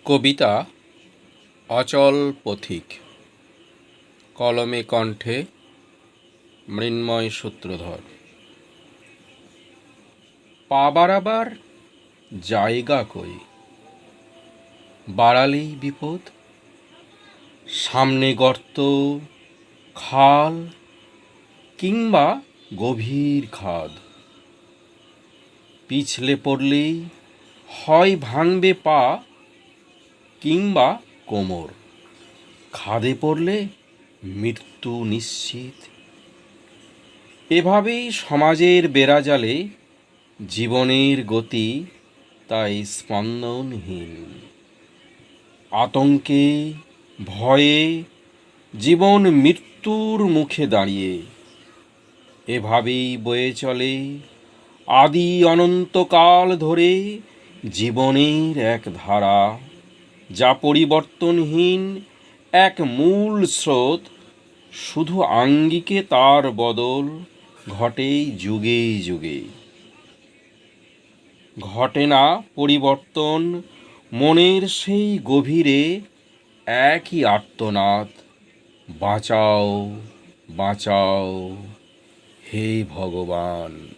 কবিতা অচল পথিক। কলমে কণ্ঠে মৃন্ময় সূত্রধর। পা বাড়াবার জায়গা কই, বাড়ালেই বিপদ। সামনে গর্ত, খাল কিংবা গভীর খাদ। পিছলে পড়লেই হয় ভাঙবে পা কিংবা কোমর। খাদে পড়লে মৃত্যু নিশ্চিত। এভাবেই সমাজের বেড়াজালে জীবনের গতি তাই স্পন্দনহীন। আতঙ্কে ভয়ে জীবন মৃত্যুর মুখে দাঁড়িয়ে। এভাবেই বয়ে চলে আদি অনন্তকাল ধরে জীবনের এক ধারা, যা পরিবর্তনহীন এক মূল স্রোত। শুধু আঙ্গিকে তার বদল ঘটে যুগে যুগে। ঘটে না পরিবর্তন মনের সেই গভীরে, একই আর্তনাদ, বাঁচাও বাঁচাও হে ভগবান।